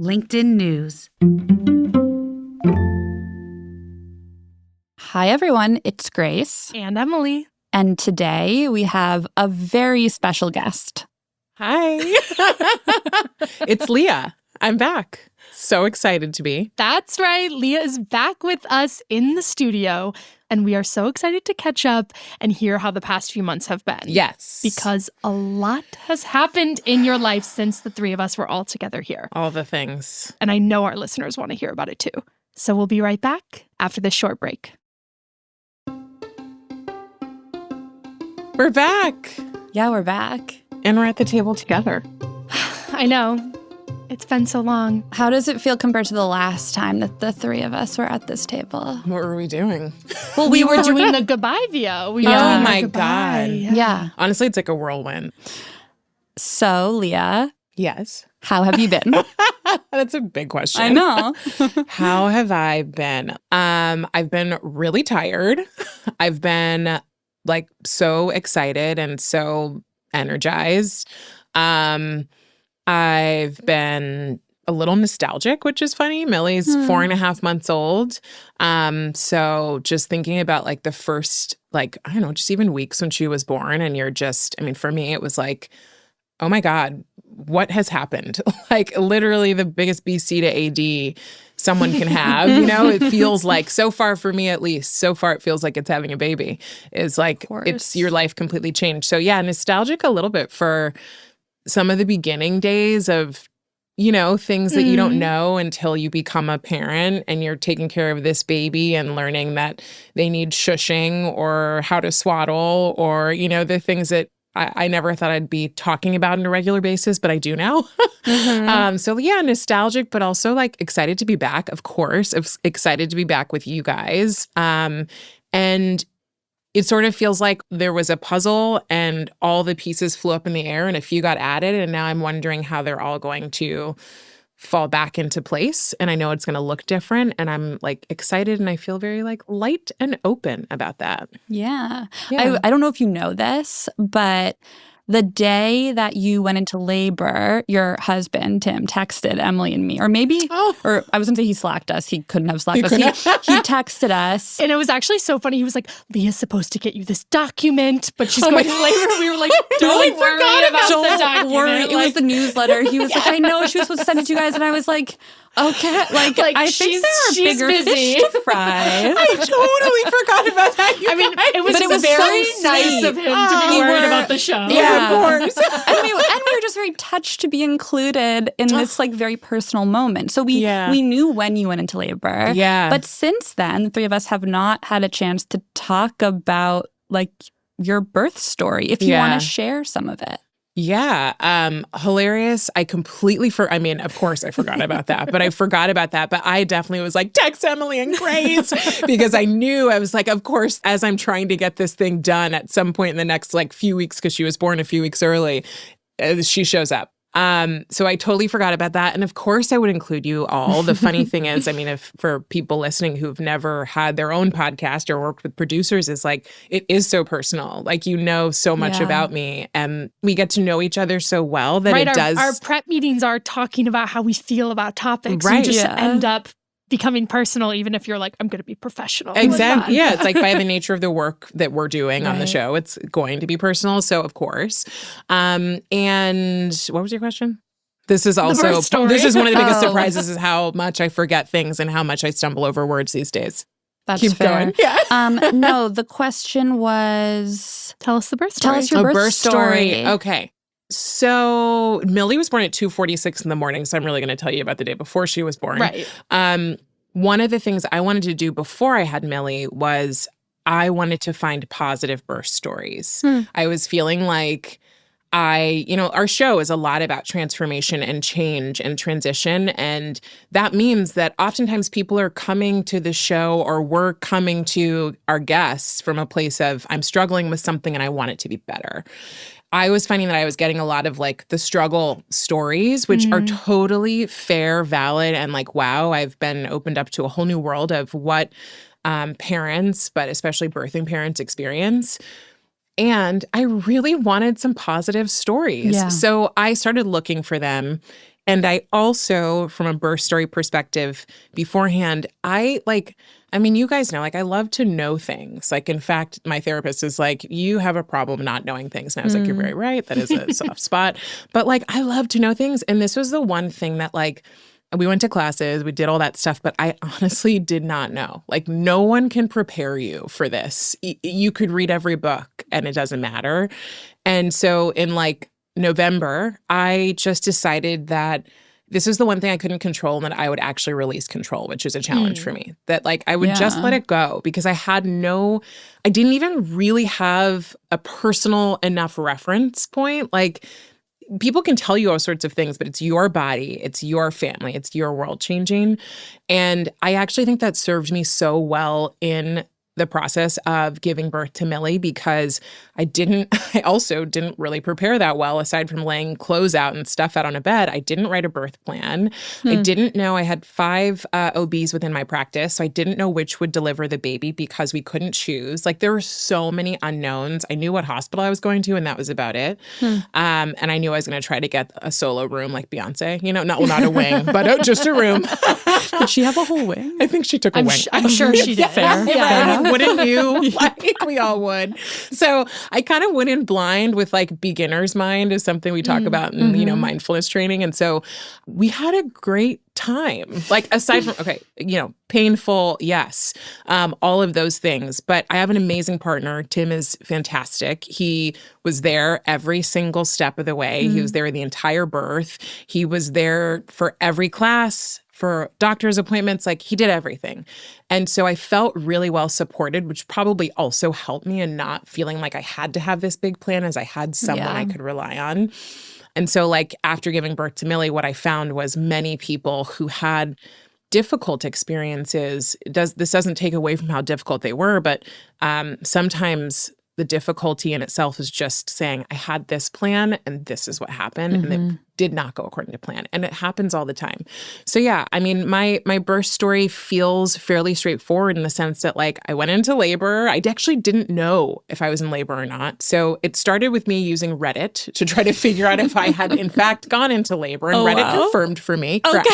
LinkedIn News. Hi, everyone. It's Grace. And Emily. And today we have a very special guest. Hi. It's Leah. I'm back. So excited to be. That's right. Leah is back with us in the studio. And we are so excited to catch up and hear how the past few months have been. Yes. Because a lot has happened in your life since the three of us were all together here. All the things. And I know our listeners want to hear about it too. So we'll be right back after this short break. We're back. Yeah, we're back. And we're at the table together. I know. It's been so long. How does it feel compared to the last time that the three of us were at this table? What were we doing? Well, we were doing the goodbye video. We were Oh doing my the goodbye. God. Yeah. Honestly, it's like a whirlwind. So, Leah, Yes. how have you been? That's a big question. I know. How have I been? I've been really tired. I've been like so excited and so energized. I've been a little nostalgic, which is funny. Millie's 4.5 months old. So just thinking about like the first, like, I don't know, just even weeks when she was born. And you're just, I mean, for me, it was like, oh my God, what has happened? Like literally the biggest BC to AD someone can have, you know? It feels like, so far for me at least, so far it feels like it's having a baby. It's like, it's your life completely changed. So yeah, nostalgic a little bit for some of the beginning days of, you know, things that you don't know until you become a parent and you're taking care of this baby and learning that they need shushing or how to swaddle or, you know, the things that I never thought I'd be talking about on a regular basis, but I do now. So yeah, nostalgic, but also like excited to be back, of course. Excited to be back with you guys. And it sort of feels like there was a puzzle and all the pieces flew up in the air and a few got added. And now I'm wondering how they're all going to fall back into place. And I know it's going to look different. And I'm like excited and I feel very like light and open about that. Yeah. Yeah. I don't know if you know this, but the day that you went into labor, your husband, Tim, texted Emily and me. Or maybe, or I was going to say he slacked us. He couldn't have slacked us. He texted us. And it was actually so funny. He was like, Leah's supposed to get you this document, but she's going to labor. We were like, don't worry about the document. It was the newsletter. He was like, I know she was supposed to send it to you guys. And I was like, okay. Like I think there are bigger busy. fish to fry. I totally forgot about that. I mean, it was very so nice of him to be worried about the show. Yeah. Of course. and we were just very touched to be included in this like very personal moment. So we knew when you went into labor. Yeah. But since then, the three of us have not had a chance to talk about like your birth story. If you want to share some of it. Yeah. Hilarious. I completely I mean, of course I forgot about that, but I forgot about that. But I definitely was like, text Emily and Grace because I knew I was like, of course, as I'm trying to get this thing done at some point in the next like few weeks, because she was born a few weeks early, she shows up. So I totally forgot about that. And of course I would include you all. The funny thing is, I mean, if for people listening who've never had their own podcast or worked with producers, is like, it is so personal. Like, you know so much about me and we get to know each other so well that it does. Our prep meetings are talking about how we feel about topics. Right. You just end up becoming personal, even if you're like, I'm going to be professional. Exactly. Yeah. It's like by the nature of the work that we're doing on the show, it's going to be personal. So of course. And what was your question? This is also, this is one of the biggest surprises is how much I forget things and how much I stumble over words these days. That's Keep fair. going. Yeah. No, the question was, tell us the birth story. Tell us your birth story. Okay. So Millie was born at 2:46 in the morning, so I'm really going to tell you about the day before she was born. Right. One of the things I wanted to do before I had Millie was I wanted to find positive birth stories. I was feeling like our show is a lot about transformation and change and transition. And that means that oftentimes people are coming to the show or we're coming to our guests from a place of, I'm struggling with something and I want it to be better. I was finding that I was getting a lot of like the struggle stories, which are totally fair, valid, and like, wow, I've been opened up to a whole new world of what parents, but especially birthing parents, experience. And I really wanted some positive stories. Yeah. So I started looking for them. And I also, from a birth story perspective, beforehand, you guys know, like, I love to know things. Like, in fact, my therapist is like, you have a problem not knowing things. And I was like, you're very right. That is a soft spot. But like, I love to know things. And this was the one thing that like, we went to classes, we did all that stuff, but I honestly did not know. Like, no one can prepare you for this. You could read every book and it doesn't matter. And so in like November, I just decided that this is the one thing I couldn't control and that I would actually release control, which is a challenge for me. That like I would just let it go because I didn't even really have a personal enough reference point. Like, people can tell you all sorts of things, but it's your body, it's your family, it's your world changing. And I actually think that served me so well in the process of giving birth to Millie because I also didn't really prepare that well aside from laying clothes out and stuff out on a bed. I didn't write a birth plan. I didn't know I had 5 OBs within my practice. So I didn't know which would deliver the baby because we couldn't choose. Like, there were so many unknowns. I knew what hospital I was going to and that was about it. And I knew I was going to try to get a solo room like Beyonce, not a wing, but just a room. Did she have a whole wing? I think she took a wing. I'm sure she did. Fair. Yeah. Wouldn't you? Like, we all would. So I kind of went in blind with like beginner's mind is something we talk about in, mindfulness training. And so we had a great time. Like, aside from, painful, yes, all of those things. But I have an amazing partner. Tim is fantastic. He was there every single step of the way. He was there the entire birth. He was there for every class, for doctor's appointments, like he did everything. And so I felt really well supported, which probably also helped me in not feeling like I had to have this big plan as I had someone I could rely on. And so like after giving birth to Millie, what I found was many people who had difficult experiences, this doesn't take away from how difficult they were, but sometimes the difficulty in itself is just saying, I had this plan and this is what happened. And it did not go according to plan. And it happens all the time. So yeah, I mean, my birth story feels fairly straightforward in the sense that like I went into labor. I actually didn't know if I was in labor or not. So it started with me using Reddit to try to figure out if I had in fact gone into labor. And Reddit confirmed for me. Correct.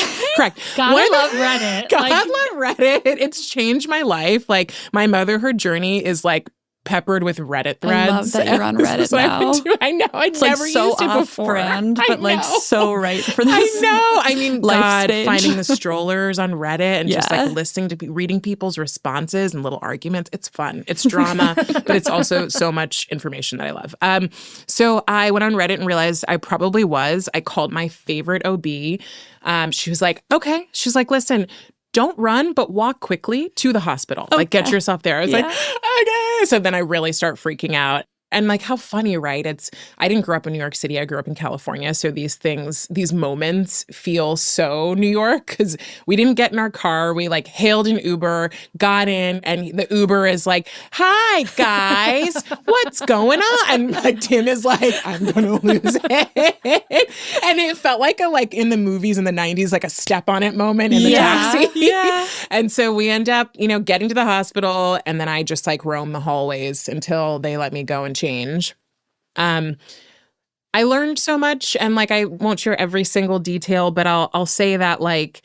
Gotta love Reddit. Love Reddit. It's changed my life. Like my motherhood journey is like peppered with Reddit threads. I love that you're on Reddit now. I know. I'd never like so used it before. Off-brand, but like so right for this. I know. I mean, God, stage. finding the strollers on Reddit and just like listening to reading people's responses and little arguments. It's fun. It's drama, but it's also so much information that I love. So I went on Reddit and realized I probably was. I called my favorite OB. She was like, okay. She's like, listen, don't run, but walk quickly to the hospital. Okay. Like, get yourself there. I was like, okay. So then I really start freaking out. And like, how funny, right? I didn't grow up in New York City. I grew up in California. So these moments feel so New York because we didn't get in our car. We like hailed an Uber, got in, and the Uber is like, hi, guys, what's going on? And like, Tim is like, I'm going to lose it. And it felt like in the movies in the 90s, like a step on it moment in the taxi. Yeah. And so we end up, getting to the hospital. And then I just like roam the hallways until they let me go and change. I learned so much, and like I won't share every single detail, but I'll say that like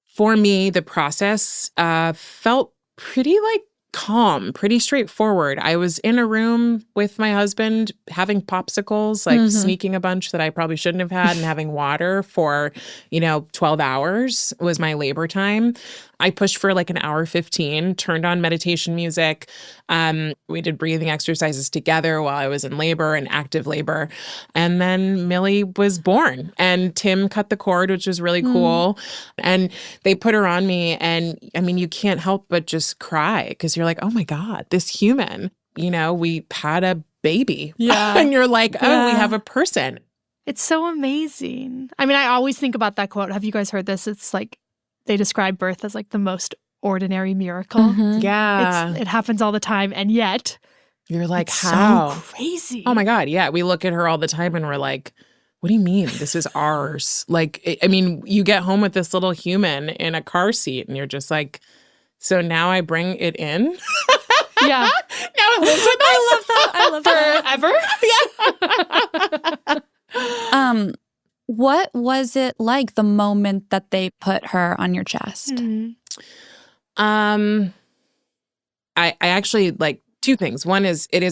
for me the process felt pretty like calm, pretty straightforward. I was in a room with my husband having popsicles, like sneaking a bunch that I probably shouldn't have had, and having water for 12 hours was my labor time. I pushed for like an hour 15, turned on meditation music. We did breathing exercises together while I was in labor and active labor. And then Millie was born and Tim cut the cord, which was really cool. And they put her on me. And I mean, you can't help but just cry because you're like, oh my God, this human, we had a baby. Yeah. And you're like, oh, we have a person. It's so amazing. I mean, I always think about that quote. Have you guys heard this? It's like, they describe birth as like the most ordinary miracle. Yeah. It happens all the time. And yet, you're like, it's how? So crazy. Oh my God. Yeah. We look at her all the time and we're like, what do you mean? This is ours. Like, I mean, you get home with this little human in a car seat and you're just like, so now I bring it in? Yeah. Now it lives with us. I love that. Forever? Yeah. What was it like the moment that they put her on your chest? I actually like two things. One is it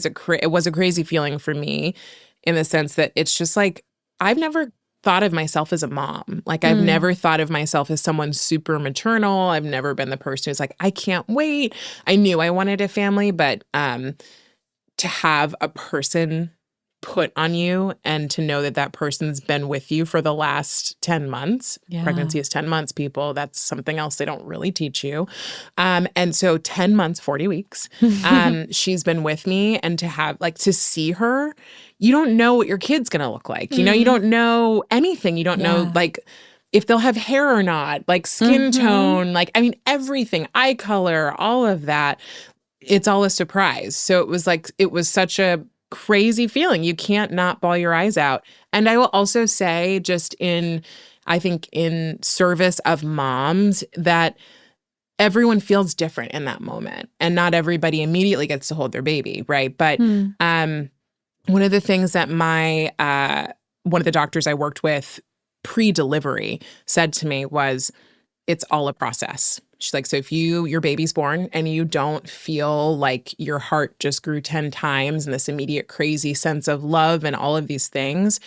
was a crazy feeling for me in the sense that it's just like I've never thought of myself as a mom. Like I've never thought of myself as someone super maternal. I've never been the person who's like, I can't wait. I knew I wanted a family, but to have a person put on you and to know that that person's been with you for the last 10 months. Yeah. Pregnancy is 10 months, people. That's something else they don't really teach you. And so 10 months, 40 weeks, she's been with me, and to have like to see her, you don't know what your kid's going to look like. You know, you don't know anything. You don't know like if they'll have hair or not, like skin tone, like, I mean, everything, eye color, all of that. It's all a surprise. So it was such a crazy feeling. You can't not bawl your eyes out. And I will also say, just I think in service of moms, that everyone feels different in that moment. And not everybody immediately gets to hold their baby, right? But one of the things that one of the doctors I worked with pre-delivery said to me was, it's all a process. She's like, so if your baby's born and you don't feel like your heart just grew 10 times and this immediate crazy sense of love and all of these things,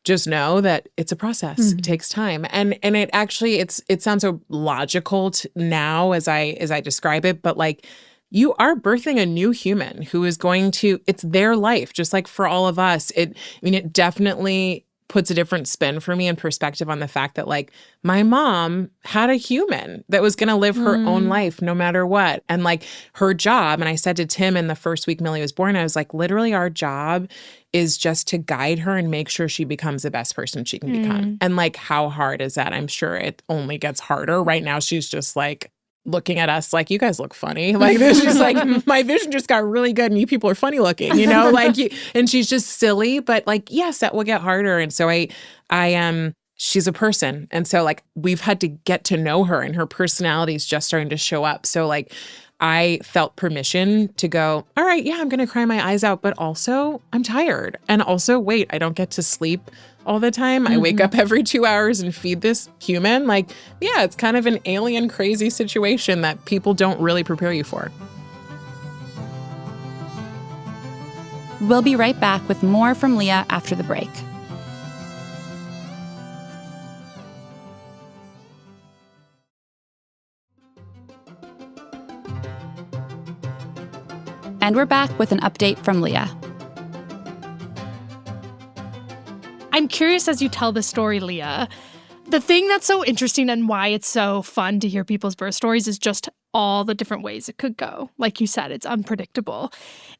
just know that it's a process. It takes time. And it actually, it sounds so logical now as I describe it, but like you are birthing a new human who is going to, it's their life, just like for all of us. It definitely puts a different spin for me and perspective on the fact that like my mom had a human that was going to live her own life no matter what. And like her job, and I said to Tim in the first week Millie was born, I was like, literally our job is just to guide her and make sure she becomes the best person she can become. And like, how hard is that? I'm sure it only gets harder. Right now, she's just like looking at us like, you guys look funny. Like, this is like, my vision just got really good and you people are funny looking, you know, like, and she's just silly, but like, yes, that will get harder. And so she's a person. And so like, we've had to get to know her, and her personality is just starting to show up. So like, I felt permission to go, all right, yeah, I'm going to cry my eyes out, but also I'm tired. And also, wait, I don't get to sleep all the time. I wake up every 2 hours and feed this human. Like, yeah, it's kind of an alien, crazy situation that people don't really prepare you for. We'll be right back with more from Leah after the break. And we're back with an update from Leah. I'm curious as you tell the story, Leah, the thing that's so interesting and why it's so fun to hear people's birth stories is just all the different ways it could go. Like you said, it's unpredictable.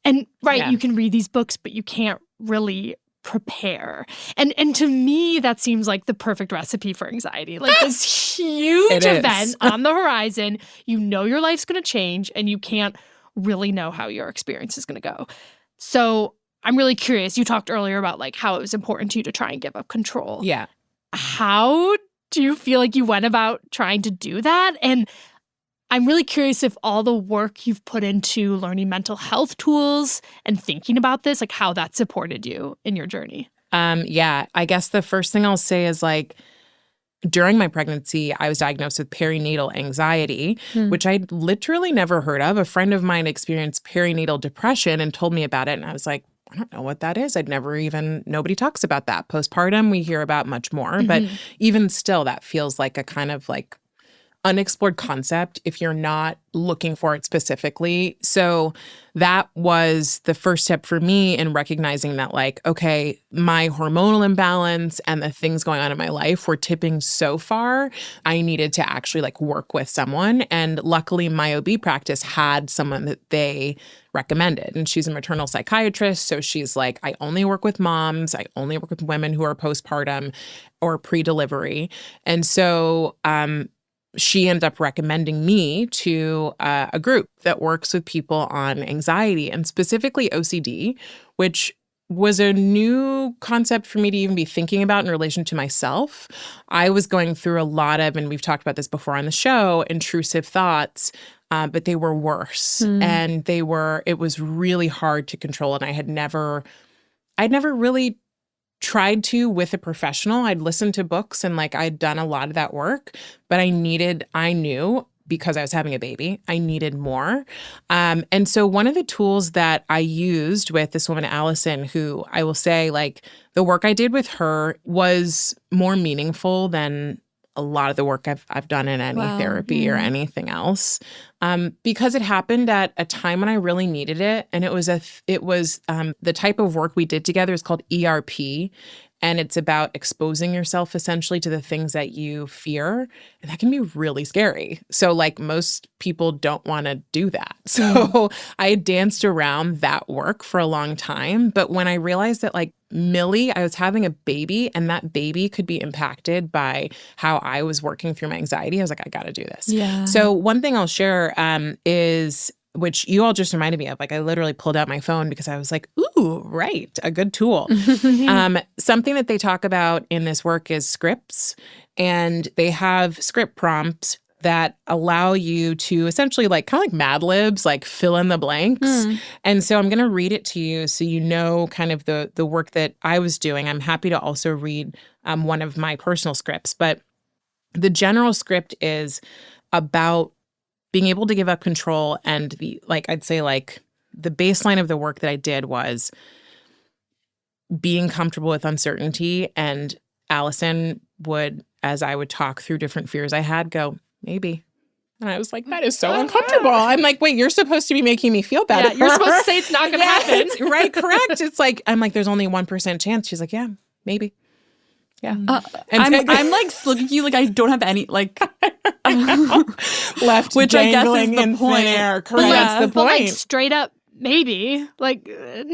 And you can read these books, but you can't really prepare. And to me, that seems like the perfect recipe for anxiety. Like this huge event on the horizon, you know your life's going to change, and you can't really know how your experience is going to go. So I'm really curious. You talked earlier about like how it was important to you to try and give up control. Yeah. How do you feel like you went about trying to do that? And I'm really curious if all the work you've put into learning mental health tools and thinking about this, like how that supported you in your journey. Yeah, I guess the first thing I'll say is like, during my pregnancy, I was diagnosed with perinatal anxiety, which I'd literally never heard of. A friend of mine experienced perinatal depression and told me about it. And I was like, I don't know what that is. Nobody talks about that. Postpartum, we hear about much more. But even still, that feels like a kind of like unexplored concept if you're not looking for it specifically. So that was the first step for me in recognizing that like, okay, my hormonal imbalance and the things going on in my life were tipping so far, I needed to actually like work with someone. And luckily my OB practice had someone that they recommended. And she's a maternal psychiatrist. So she's like, I only work with moms. I only work with women who are postpartum or pre-delivery. And so, she ended up recommending me to a group that works with people on anxiety and specifically OCD, which was a new concept for me to even be thinking about in relation to myself. I was going through a lot of, and we've talked about this before on the show, intrusive thoughts, but they were worse. And it was really hard to control. And I'd never really tried to with a professional. I'd listened to books and like I'd done a lot of that work, but I knew because I was having a baby, I needed more. And so one of the tools that I used with this woman, Allison, who I will say, like, the work I did with her was more meaningful than a lot of the work I've done in any therapy or anything else, because it happened at a time when I really needed it. And it was the type of work we did together is called ERP. And it's about exposing yourself essentially to the things that you fear. And that can be really scary. So like most people don't want to do that. So I danced around that work for a long time. But when I realized that like Millie, I was having a baby and that baby could be impacted by how I was working through my anxiety, I was like, I got to do this. Yeah. So one thing I'll share is, which you all just reminded me of. Like I literally pulled out my phone because I was like, ooh, right, a good tool. Something that they talk about in this work is scripts. And they have script prompts that allow you to essentially like kind of like Mad Libs, like fill in the blanks. And so I'm going to read it to you so you know kind of the work that I was doing. I'm happy to also read one of my personal scripts. But the general script is about being able to give up control, and the I'd say the baseline of the work that I did was being comfortable with uncertainty. And Allison would, as I would talk through different fears I had, go, maybe. And I was like, that is so uncomfortable. I'm like, wait, you're supposed to be making me feel bad. Yeah, you're supposed to say it's not going to happen. Right, correct. It's like, I'm like, there's only 1% chance. She's like, yeah, maybe. Yeah. I'm like looking at you like I don't have any like left, which I guess is the point. Air. Correct. That's the point. But like straight up, maybe. Like,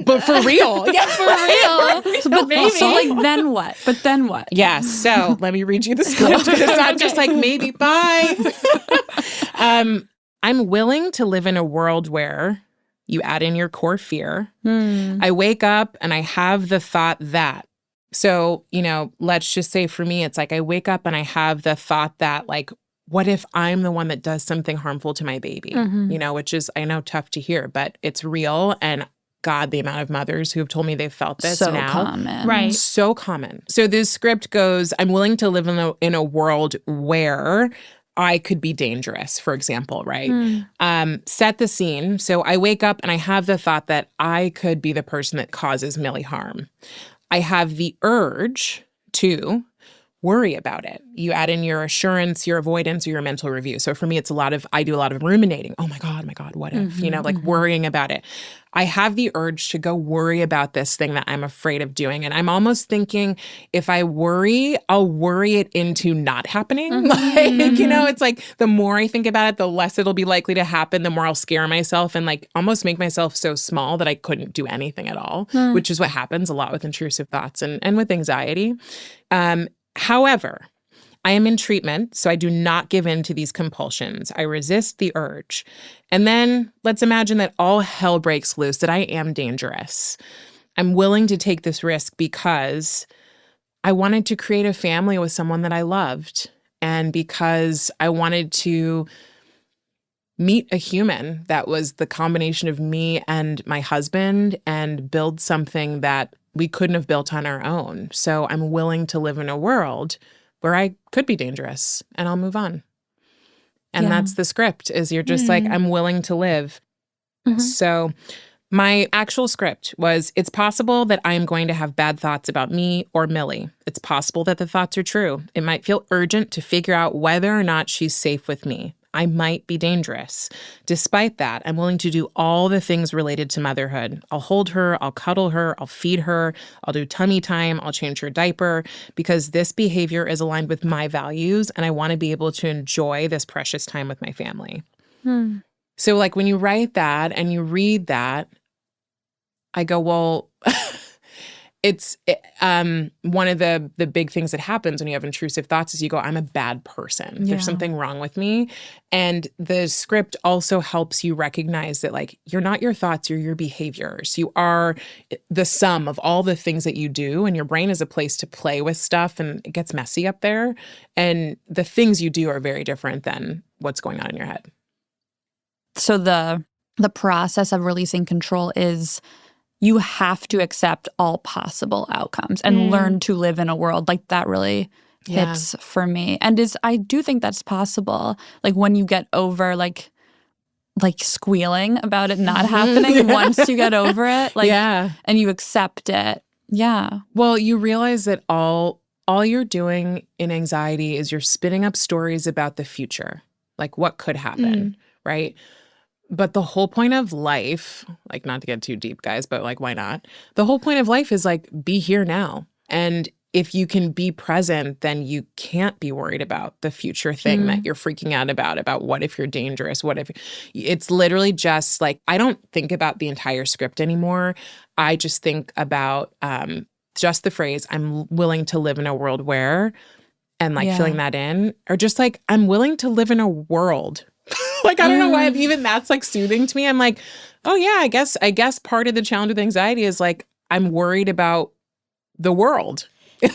but for real. Yeah, for real. But maybe. So like then what? But then what? Yeah. So let me read you the script. It's not just like maybe. Bye. I'm willing to live in a world where you add in your core fear. I wake up and I have the thought that. So, let's just say for me, it's like I wake up and I have the thought that like, what if I'm the one that does something harmful to my baby? Which is, I know, tough to hear, but it's real. And God, the amount of mothers who have told me they've felt this so now. Common. Right. So common. So this script goes, I'm willing to live in a world where I could be dangerous, for example, right? Set the scene. So I wake up and I have the thought that I could be the person that causes Millie harm. I have the urge to worry about it. You add in your assurance, your avoidance, or your mental review. So for me, I do a lot of ruminating. Oh my God, what if? Worrying about it. I have the urge to go worry about this thing that I'm afraid of doing. And I'm almost thinking if I worry, I'll worry it into not happening. It's like the more I think about it, the less it'll be likely to happen, the more I'll scare myself and like almost make myself so small that I couldn't do anything at all, which is what happens a lot with intrusive thoughts and with anxiety. However, I am in treatment, so I do not give in to these compulsions. I resist the urge. And then let's imagine that all hell breaks loose, that I am dangerous. I'm willing to take this risk because I wanted to create a family with someone that I loved, and because I wanted to meet a human that was the combination of me and my husband and build something that we couldn't have built on our own. So I'm willing to live in a world where I could be dangerous and I'll move on. And that's the script, is you're just like, I'm willing to live. So my actual script was, it's possible that I am going to have bad thoughts about me or Millie. It's possible that the thoughts are true. It might feel urgent to figure out whether or not she's safe with me. I might be dangerous. Despite that, I'm willing to do all the things related to motherhood. I'll hold her, I'll cuddle her, I'll feed her, I'll do tummy time, I'll change her diaper, because this behavior is aligned with my values and I want to be able to enjoy this precious time with my family. So like when you write that and you read that, I go, well, it's one of the big things that happens when you have intrusive thoughts is you go, I'm a bad person. Yeah. There's something wrong with me. And the script also helps you recognize that like, you're not your thoughts, you're your behaviors. You are the sum of all the things that you do, and your brain is a place to play with stuff, and it gets messy up there. And the things you do are very different than what's going on in your head. So the process of releasing control is you have to accept all possible outcomes and learn to live in a world like that really hits for me. And I do think that's possible. Like when you get over like squealing about it not happening once you get over it, like and you accept it. Yeah. Well, you realize that all you're doing in anxiety is you're spinning up stories about the future, like what could happen, right? But the whole point of life, like not to get too deep, guys, but like why not? The whole point of life is like be here now. And if you can be present, then you can't be worried about the future thing that you're freaking out about what if you're dangerous, what if it's literally just like, I don't think about the entire script anymore. I just think about just the phrase, I'm willing to live in a world where, and like filling that in, or just like, I'm willing to live in a world. Like, I don't know why even that's like soothing to me. I'm like, oh yeah, I guess part of the challenge with anxiety is like, I'm worried about the world.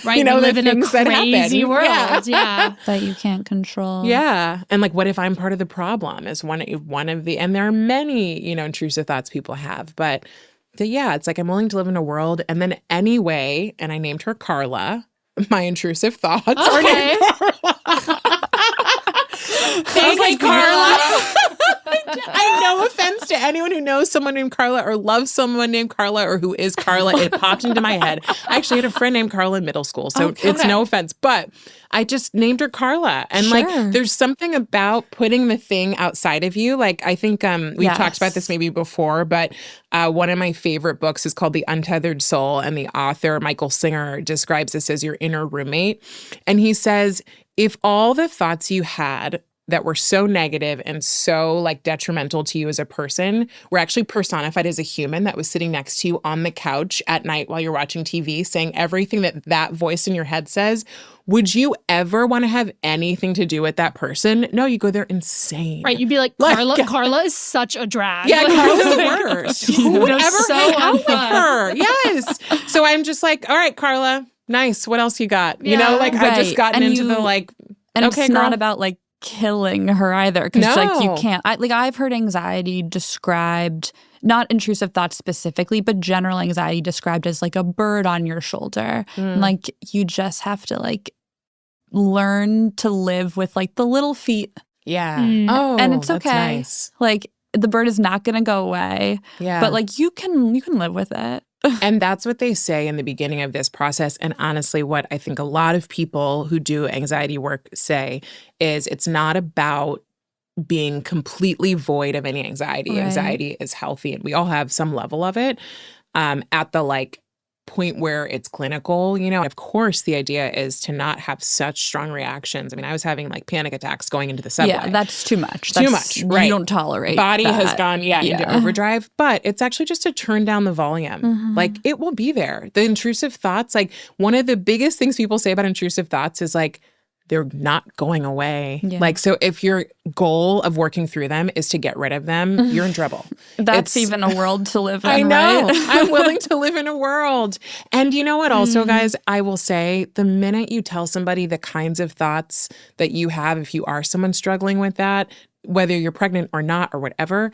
Right. You know, we live the in a crazy world. Yeah. That you can't control. Yeah. And like, what if I'm part of the problem is one of the, and there are many, you know, intrusive thoughts people have, but it's like, I'm willing to live in a world. And then anyway, and I named her Carla, my intrusive thoughts are named Carla. Thanks, Carla. I no offense to anyone who knows someone named Carla or loves someone named Carla or who is Carla. It popped into my head. I actually had a friend named Carla in middle school, so it's no offense. But I just named her Carla. And like, there's something about putting the thing outside of you. Like, I think we've talked about this maybe before, but one of my favorite books is called The Untethered Soul. And the author, Michael Singer, describes this as your inner roommate. And he says, if all the thoughts you had that were so negative and so like detrimental to you as a person were actually personified as a human that was sitting next to you on the couch at night while you're watching TV, saying everything that voice in your head says, would you ever want to have anything to do with that person? No, you go, they're insane. Right. You'd be like, Carla is such a drag. Yeah, Carla's the worst. Who would ever hang out with her? Yes. So I'm just like, all right, Carla, nice. What else you got? You know, like I've just gotten into the like, and okay, it's not about like killing her either, because like you can't. I've heard anxiety described, not intrusive thoughts specifically, but general anxiety described as like a bird on your shoulder. Like you just have to like learn to live with like the little feet. Yeah. Oh, and it's okay. Nice. Like the bird is not going to go away. Yeah. But like you can live with it. And that's what they say in the beginning of this process. And honestly, what I think a lot of people who do anxiety work say is it's not about being completely void of any anxiety. Right. Anxiety is healthy and we all have some level of it at the like point where it's clinical, you know. Of course, the idea is to not have such strong reactions. I mean, I was having like panic attacks going into the subway. Yeah, that's too much. Too much, right? You don't tolerate Body that. has gone, into overdrive. But it's actually just to turn down the volume. Like, it will be there. The intrusive thoughts, like, one of the biggest things people say about intrusive thoughts is like, they're not going away. Yeah. Like, so if your goal of working through them is to get rid of them, you're in trouble. That's even a world to live in, I know. Right? I'm willing to live in a world. And you know what also, guys, I will say, the minute you tell somebody the kinds of thoughts that you have, if you are someone struggling with that, whether you're pregnant or not or whatever,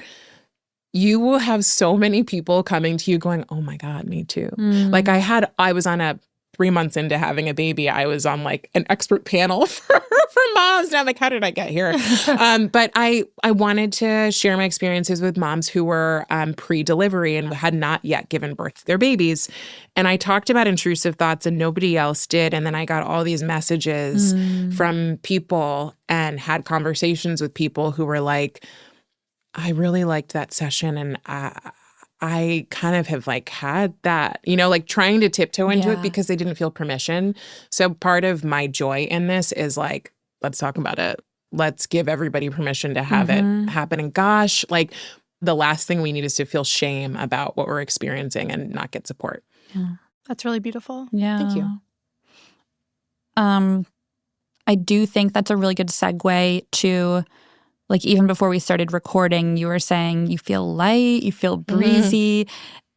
you will have so many people coming to you going, oh my God, me too. Like I was on 3 months into having a baby, I was on like an expert panel for moms. And I'm like, how did I get here? But I wanted to share my experiences with moms who were pre-delivery and had not yet given birth to their babies. And I talked about intrusive thoughts and nobody else did. And then I got all these messages from people and had conversations with people who were like, I really liked that session and I kind of have like had that, you know, like trying to tiptoe into it because they didn't feel permission. So part of my joy in this is like, let's talk about it. Let's give everybody permission to have it happen. And gosh, like the last thing we need is to feel shame about what we're experiencing and not get support. Yeah. That's really beautiful. Yeah. Thank you. I do think that's a really good segue to, like, even before we started recording, you were saying you feel light, you feel breezy.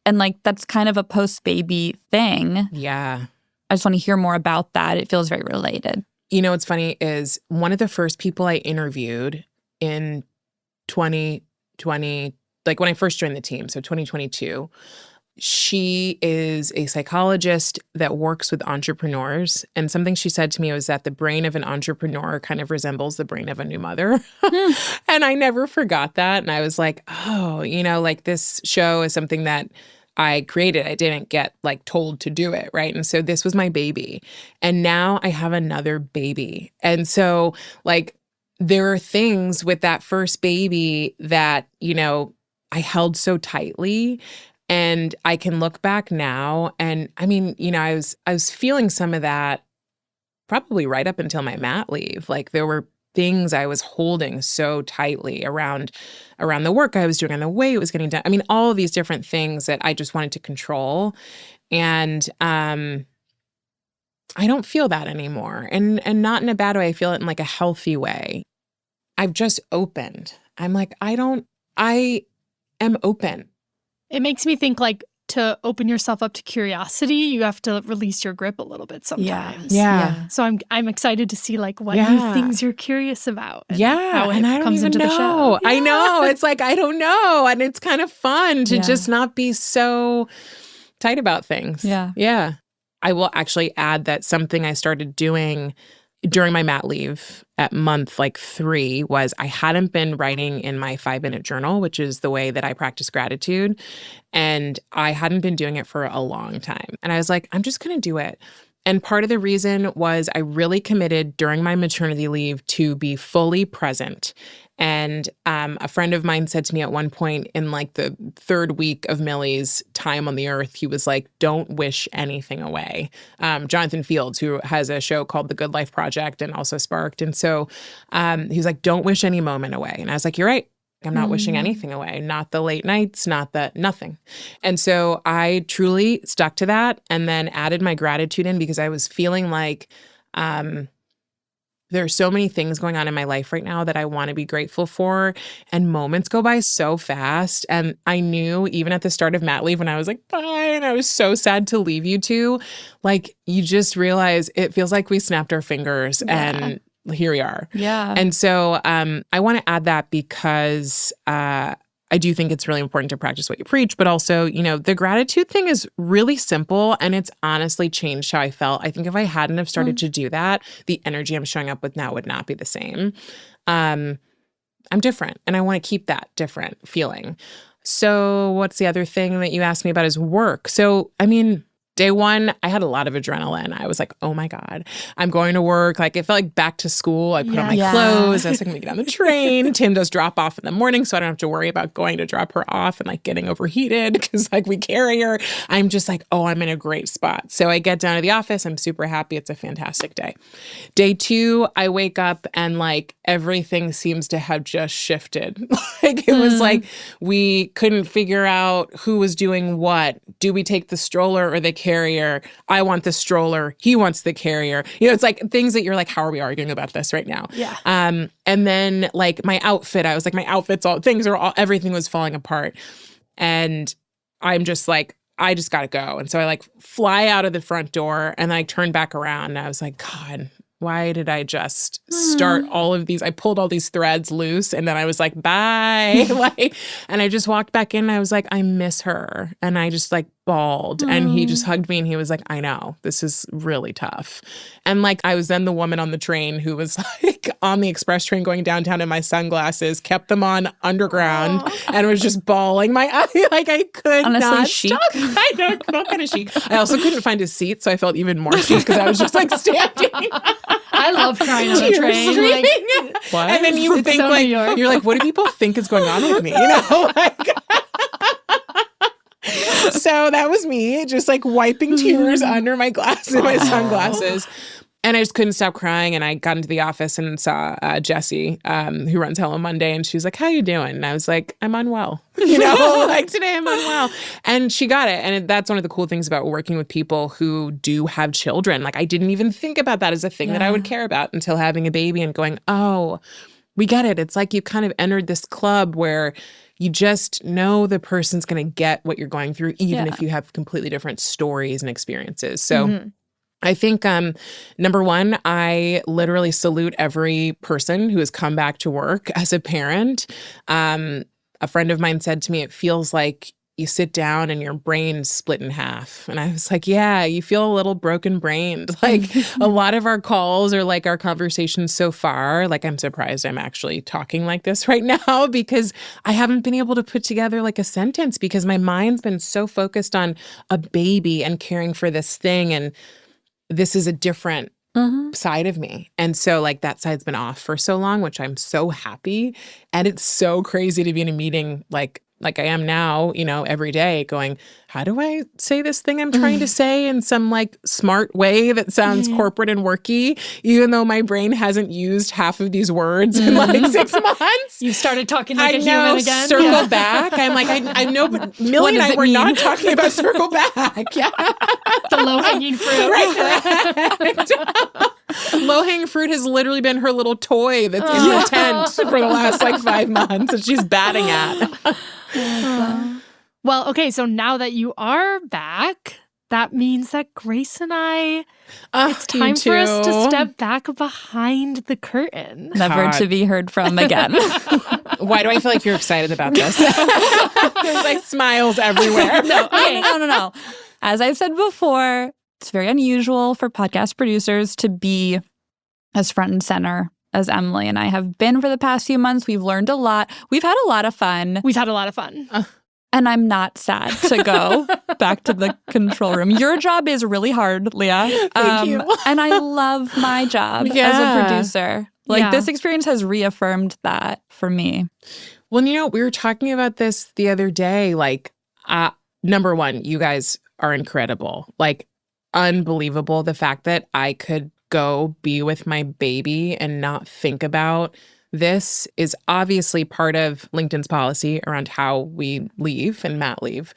And, like, that's kind of a post-baby thing. Yeah. I just want to hear more about that. It feels very related. You know what's funny is one of the first people I interviewed in 2020, like when I first joined the team, so 2022, she is a psychologist that works with entrepreneurs. And something she said to me was that the brain of an entrepreneur kind of resembles the brain of a new mother. And I never forgot that. And I was like, oh, like this show is something that I created. I didn't get like told to do it, right? And so this was my baby. And now I have another baby. And so like there are things with that first baby that, I held so tightly. And I can look back now, and I mean, I was feeling some of that probably right up until my mat leave. Like there were things I was holding so tightly around the work I was doing and the way it was getting done. I mean, all of these different things that I just wanted to control, and I don't feel that anymore, and not in a bad way. I feel it in like a healthy way. I've just opened. I'm like, I am open. It makes me think like to open yourself up to curiosity, you have to release your grip a little bit sometimes. Yeah. So I'm excited to see like what new things you're curious about. And how it and I don't comes even into know. the show. I know. It's like, I don't know. And it's kind of fun to just not be so tight about things. Yeah. Yeah. I will actually add that something I started doing during my mat leave at month like 3 was I hadn't been writing in my 5-minute journal, which is the way that I practice gratitude. And I hadn't been doing it for a long time. And I was like, I'm just going to do it. And part of the reason was I really committed during my maternity leave to be fully present. And a friend of mine said to me at one point in like the 3rd week of Millie's time on the earth, he was like, don't wish anything away. Jonathan Fields, who has a show called The Good Life Project and also Sparked. And so he was like, don't wish any moment away. And I was like, you're right. I'm not wishing anything away, not the late nights, nothing. And so I truly stuck to that and then added my gratitude in because I was feeling like there are so many things going on in my life right now that I want to be grateful for. And moments go by so fast. And I knew even at the start of mat leave when I was like, bye, and I was so sad to leave you two, like you just realize it feels like we snapped our fingers and here we are. Yeah. And so I want to add that because I do think it's really important to practice what you preach, but also, the gratitude thing is really simple and it's honestly changed how I felt. I think if I hadn't have started to do that, the energy I'm showing up with now would not be the same. I'm different and I want to keep that different feeling. So what's the other thing that you asked me about is work. So, I mean, day one, I had a lot of adrenaline. I was like, oh my God, I'm going to work. Like it felt like back to school. I put on my clothes. I was like, I'm going to get on the train. Tim does drop off in the morning, so I don't have to worry about going to drop her off and like getting overheated because like we carry her. I'm just like, oh, I'm in a great spot. So I get down to the office. I'm super happy. It's a fantastic day. Day 2, I wake up and like everything seems to have just shifted. Like it was like we couldn't figure out who was doing what. Do we take the stroller or the carrier? I want the stroller. He wants the carrier. It's like things that you're like, how are we arguing about this right now? Yeah. And then like my outfit, I was like, my outfit's everything was falling apart. And I'm just like, I just got to go. And so I like fly out of the front door and I turn back around and I was like, God, why did I just start all of these? I pulled all these threads loose and then I was like, bye. And I just walked back in and I was like, I miss her. And I just like bawled and he just hugged me and he was like, I know, this is really tough. And like, I was then the woman on the train who was like on the express train going downtown in my sunglasses, kept them on underground and was just bawling my eye. Like I could honestly not chic. stop. I know, not kind of chic. I also couldn't find a seat, so I felt even more chic because I was just like standing. I love crying on a train. Like, what? And then you think so like, New York. you're like, what do people think is going on with me? Like, so that was me just like wiping tears under my glasses, my sunglasses. And I just couldn't stop crying. And I got into the office and saw Jessie, who runs Hello Monday. And she's like, how you doing? And I was like, I'm unwell. Like today I'm unwell. And she got it. And that's one of the cool things about working with people who do have children. Like I didn't even think about that as a thing that I would care about until having a baby and going, oh, we get it. It's like you kind of entered this club where you just know the person's going to get what you're going through, even if you have completely different stories and experiences. So I think, number one, I literally salute every person who has come back to work as a parent. A friend of mine said to me, it feels like you sit down and your brain's split in half. And I was like, yeah, you feel a little broken brained. Like a lot of our calls or like our conversations so far, like I'm surprised I'm actually talking like this right now because I haven't been able to put together like a sentence because my mind's been so focused on a baby and caring for this thing. And this is a different side of me. And so like that side's been off for so long, which I'm so happy. And it's so crazy to be in a meeting like I am now, you know, every day going, how do I say this thing I'm trying to say in some like smart way that sounds corporate and worky, even though my brain hasn't used half of these words in like 6 months. You started talking like a human again. Circle back. I'm like, I know, but Millie and I were not talking about circle back. Yeah. The low-hanging fruit. Right. Low-hanging fruit has literally been her little toy that's in the tent for the last like 5 months that she's batting at. Well, okay, so now that you are back, that means that Grace and I, it's time for us to step back behind the curtain. Never to be heard from again. Why do I feel like you're excited about this? There's like smiles everywhere. No. As I've said before, it's very unusual for podcast producers to be as front and center as Emily and I have been for the past few months. We've learned a lot. We've had a lot of fun. And I'm not sad to go back to the control room. Your job is really hard, Leah. Thank you. And I love my job as a producer. Like this experience has reaffirmed that for me. Well, you know, we were talking about this the other day. Like, number one, you guys are incredible. Like, unbelievable. The fact that I could go be with my baby and not think about this is obviously part of LinkedIn's policy around how we leave and Matt leave.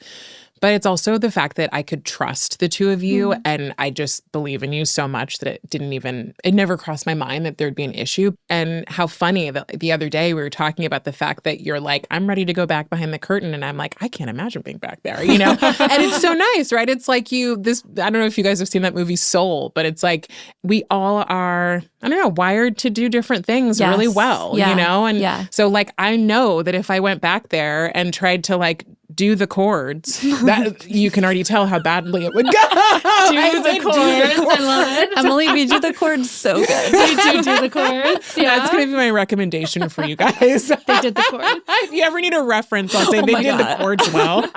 But it's also the fact that I could trust the two of you and I just believe in you so much that it never crossed my mind that there'd be an issue. And how funny that the other day we were talking about the fact that you're like, I'm ready to go back behind the curtain. And I'm like, I can't imagine being back there, you know? And it's so nice, right? It's like I don't know if you guys have seen that movie Soul, but it's like we all are, I don't know, wired to do different things really well, you know? And so like, I know that if I went back there and tried to like do the chords, that you can already tell how badly it would go. Do the chords. I love it. Emily, we do the chords so good. We do the chords. Yeah. That's going to be my recommendation for you guys. They did the chords. If you ever need a reference, I'll say they did the chords well.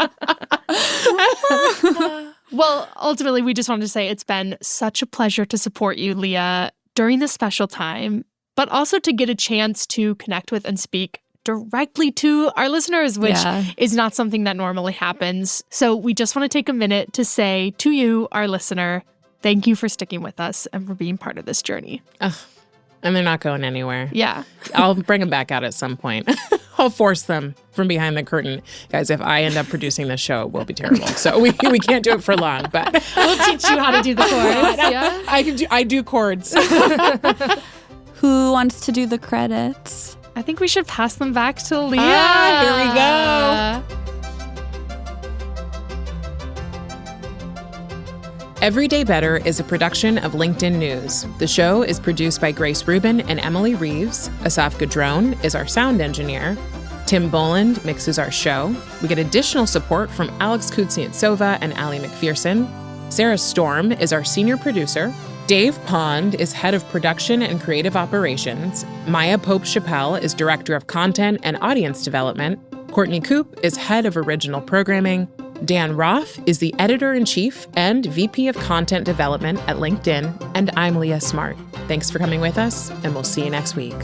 Well, ultimately, we just wanted to say it's been such a pleasure to support you, Leah, during this special time, but also to get a chance to connect with and speak directly to our listeners, which is not something that normally happens. So we just want to take a minute to say to you, our listener, thank you for sticking with us and for being part of this journey. And they're not going anywhere. Yeah. I'll bring them back out at some point. I'll force them from behind the curtain. Guys, if I end up producing this show, it will be terrible. So we can't do it for long, but we'll teach you how to do the chords. Yeah. I do chords. Who wants to do the credits? I think we should pass them back to Leah. Here we go. Everyday Better is a production of LinkedIn News. The show is produced by Grace Rubin and Emily Reeves. Asaf Gadron is our sound engineer. Tim Boland mixes our show. We get additional support from Alex Kutsiansova and Ali McPherson. Sarah Storm is our senior producer. Dave Pond is head of production and creative operations. Maya Pope-Chappelle is director of content and audience development. Courtney Koop is head of original programming. Dan Roth is the editor-in-chief and VP of content development at LinkedIn. And I'm Leah Smart. Thanks for coming with us, and we'll see you next week.